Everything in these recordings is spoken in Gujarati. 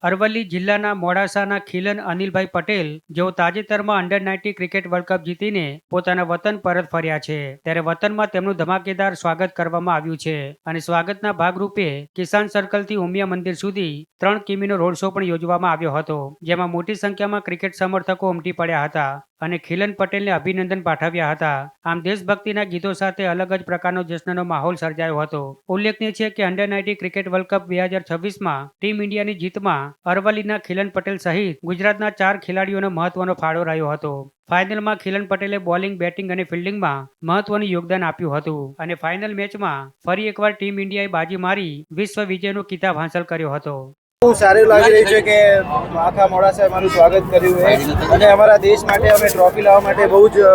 અરવલ્લી જિલ્લાના મોડાસાના ખીલન અનિલભાઈ પટેલ જેઓ તાજેતરમાં અંડર-19 ક્રિકેટ વર્લ્ડ કપ જીતીને પોતાના વતન પરત ફર્યા છે, ત્યારે વતનમાં તેમનું ધમાકેદાર સ્વાગત કરવામાં આવ્યું છે અને સ્વાગતના ભાગરૂપે કિસાન સર્કલથી ઉમિયા મંદિર સુધી 3 કિમીનો રોડ શો પણ યોજવામાં આવ્યો હતો, જેમાં મોટી સંખ્યામાં ક્રિકેટ સમર્થકો ઉમટી પડ્યા હતા અને ખીલન પટેલને અભિનંદન પાઠવ્યા હતા. આમ દેશભક્તિના ગીતો સાથે અલગ જ પ્રકારનો જશ્નનો માહોલ સર્જાયો હતો. ઉલ્લેખનીય છે કે અંડર-19 ક્રિકેટ વર્લ્ડ કપ 2026માં ટીમ ઇન્ડિયાની જીતમાં અરવલ્લીના ખીલન પટેલ સહિત ગુજરાતના 4 ખેલાડીઓનો મહત્વનો ફાળો રહ્યો હતો. ફાઇનલમાં ખીલન પટેલે બોલિંગ, બેટિંગ અને ફિલ્ડિંગમાં મહત્વનું યોગદાન આપ્યું હતું અને ફાઇનલ મેચમાં ફરી એકવાર ટીમ ઇન્ડિયાએ બાજી મારી વિશ્વ વિજયનો ખિતાબ હાંસલ કર્યો હતો. બહુ સારું લાગી રહ્યું છે કે આખા મોડાસાએ અમારું સ્વાગત કર્યું છે અને અમારા દેશ માટે અમે ટ્રોફી લાવવા માટે બહુ જ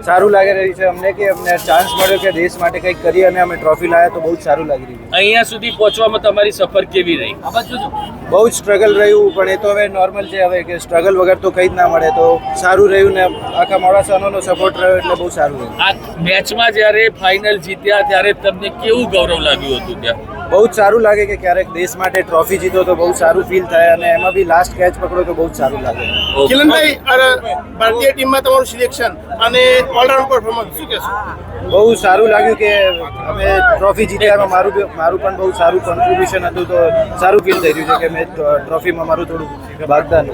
સારું લાગી રહ્યું છે અમને કે અમને ચાન્સ મળ્યો કે દેશ માટે કંઈક કરીએ અને અમે ટ્રોફી લાવ્યા તો બહુ જ સારું લાગી રહ્યું છે. અહીંયા સુધી પહોંચવામાં તમારી સફર કેવી રહી? બહુ જ સ્ટ્રગલ રહ્યું, પણ એ તો હવે નોર્મલ છે. હવે કે સ્ટ્રગલ વગર તો કંઈ જ ના મળે, તો સારું રહ્યું ને આખા મોડાસાનો સપોર્ટ રહ્યો એટલે બહુ સારું રહ્યું. આ મેચમાં જ્યારે ફાઇનલ જીત્યા ત્યારે તમને કેવું ગૌરવ લાગ્યું હતું? ત્યાં બહુ જ સારું લાગે કે ક્યારેક દેશ માટે ટ્રોફી જીતો તો બહુ સારું ફીલ થાય અને એમાં બી લાસ્ટ કેચ પકડો તો બહુ જ સારું લાગે. કિલનભાઈ, ભારતીય ટીમમાં તમારું સિલેક્શન અને ઓલરાઉન્ડ પરફોર્મન્સ શું કહેશો? બહુ સારું લાગ્યું કે અમે ટ્રોફી જીત્યા. મારું પણ બહુ સારું કોન્ટ્રીબ્યુશન હતું, તો સારું ફીલ થઈ રહ્યું છે કે મેં ટ્રોફીમાં મારું થોડું ભાગદાન.